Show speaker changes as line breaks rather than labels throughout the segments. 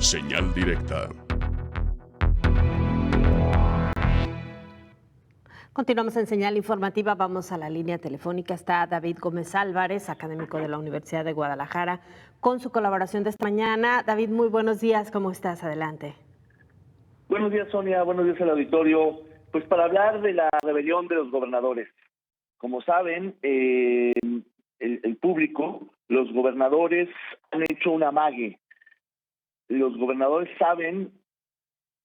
Señal directa.
Continuamos en señal informativa, vamos a la línea telefónica. Está David Gómez Álvarez, académico de la Universidad de Guadalajara, con su colaboración de esta mañana. David, muy buenos días, ¿cómo estás? Adelante.
Buenos días, Sonia, buenos días al auditorio. Pues para hablar de la rebelión de los gobernadores. Como saben, el público, los gobernadores han hecho un amague. Los gobernadores saben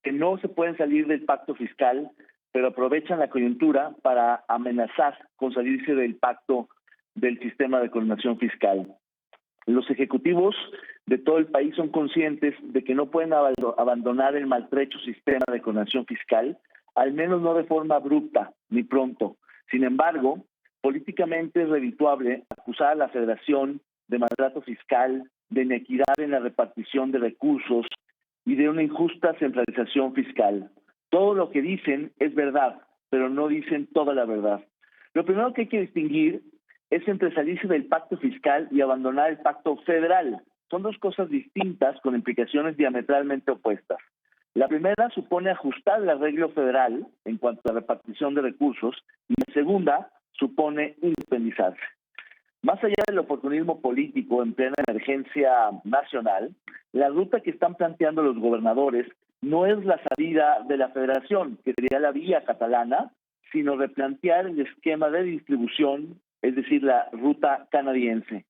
que no se pueden salir del pacto fiscal, pero aprovechan la coyuntura para amenazar con salirse del pacto del sistema de coordinación fiscal. Los ejecutivos de todo el país son conscientes de que no pueden abandonar el maltrecho sistema de coordinación fiscal, al menos no de forma abrupta ni pronto. Sin embargo, políticamente es redituable acusar a la Federación de maltrato fiscal, de inequidad en la repartición de recursos y de una injusta centralización fiscal. Todo lo que dicen es verdad, pero no dicen toda la verdad. Lo primero que hay que distinguir es entre salirse del pacto fiscal y abandonar el pacto federal. Son dos cosas distintas con implicaciones diametralmente opuestas. La primera supone ajustar el arreglo federal en cuanto a la repartición de recursos y la segunda supone independizarse. Más allá del oportunismo político en plena emergencia nacional, la ruta que están planteando los gobernadores no es la salida de la federación, que sería la vía catalana, sino replantear el esquema de distribución, es decir, la ruta canadiense.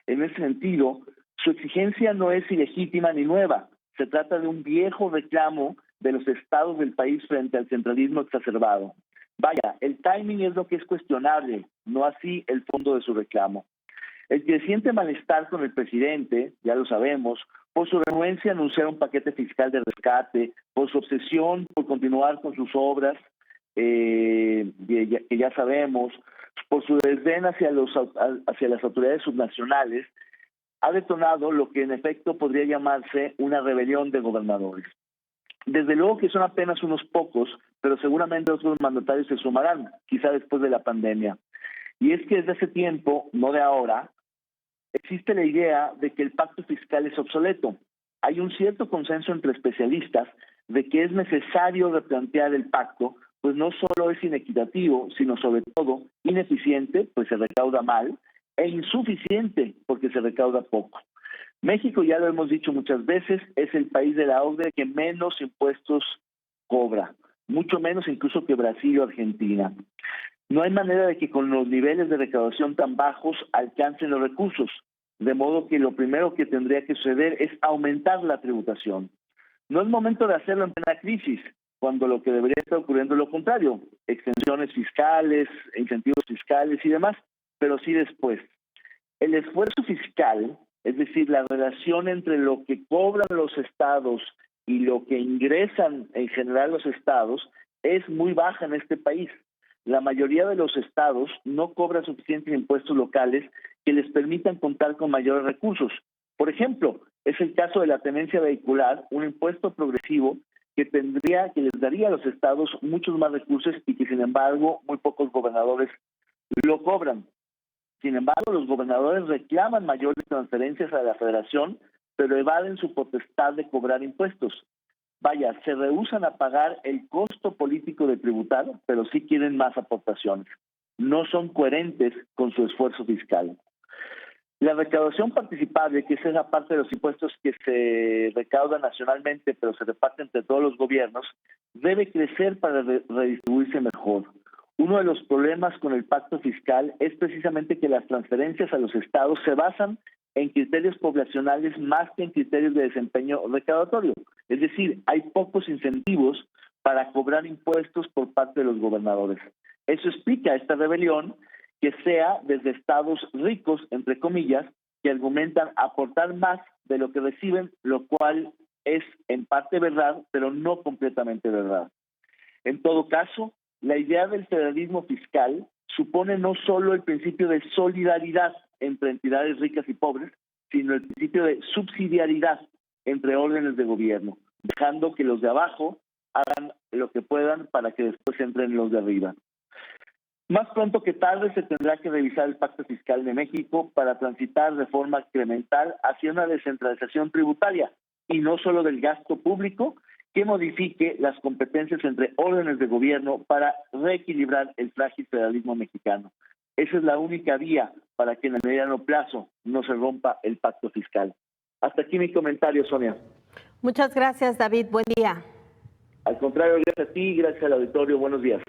En ese sentido, su exigencia no es ilegítima ni nueva. Se trata de un viejo reclamo de los estados del país frente al centralismo exacerbado. Vaya, el timing es lo que es cuestionable, no así el fondo de su reclamo. El creciente malestar con el presidente, ya lo sabemos, por su renuencia a anunciar un paquete fiscal de rescate, por su obsesión por continuar con sus obras, que ya sabemos, por su desdén hacia las autoridades subnacionales, ha detonado lo que en efecto podría llamarse una rebelión de gobernadores. Desde luego que son apenas unos pocos, pero seguramente otros mandatarios se sumarán, quizá después de la pandemia. Y es que desde hace tiempo, no de ahora, existe la idea de que el pacto fiscal es obsoleto. Hay un cierto consenso entre especialistas de que es necesario replantear el pacto, pues no solo es inequitativo, sino sobre todo ineficiente, pues se recauda mal, e insuficiente, porque se recauda poco. México, ya lo hemos dicho muchas veces, es el país de la OCDE que menos impuestos cobra, mucho menos incluso que Brasil o Argentina. No hay manera de que con los niveles de recaudación tan bajos alcancen los recursos, de modo que lo primero que tendría que suceder es aumentar la tributación. No es momento de hacerlo en plena crisis, cuando lo que debería estar ocurriendo es lo contrario, extensiones fiscales, incentivos fiscales y demás, pero sí después. El esfuerzo fiscal, es decir, la relación entre lo que cobran los estados y lo que ingresan en general los estados, es muy baja en este país. La mayoría de los estados no cobran suficientes impuestos locales que les permitan contar con mayores recursos. Por ejemplo, es el caso de la tenencia vehicular, un impuesto progresivo que les daría a los estados muchos más recursos y que sin embargo muy pocos gobernadores lo cobran. Sin embargo, los gobernadores reclaman mayores transferencias a la federación, pero evaden su potestad de cobrar impuestos. Vaya, se rehúsan a pagar el costo político de tributar, pero sí quieren más aportaciones. No son coherentes con su esfuerzo fiscal. La recaudación participable, que es esa parte de los impuestos que se recaudan nacionalmente, pero se reparte entre todos los gobiernos, debe crecer para redistribuirse mejor. Uno de los problemas con el pacto fiscal es precisamente que las transferencias a los estados se basan en criterios poblacionales más que en criterios de desempeño recaudatorio. Es decir, hay pocos incentivos para cobrar impuestos por parte de los gobernadores. Eso explica esta rebelión, que sea desde estados ricos, entre comillas, que argumentan aportar más de lo que reciben, lo cual es en parte verdad, pero no completamente verdad. En todo caso, la idea del federalismo fiscal supone no solo el principio de solidaridad entre entidades ricas y pobres, sino el principio de subsidiariedad entre órdenes de gobierno, dejando que los de abajo hagan lo que puedan para que después entren los de arriba. Más pronto que tarde se tendrá que revisar el Pacto Fiscal de México para transitar de forma incremental hacia una descentralización tributaria, y no solo del gasto público, que modifique las competencias entre órdenes de gobierno para reequilibrar el frágil federalismo mexicano. Esa es la única vía para que en el mediano plazo no se rompa el pacto fiscal. Hasta aquí mi comentario, Sonia.
Muchas gracias, David. Buen día.
Al contrario, gracias a ti, gracias al auditorio. Buenos días.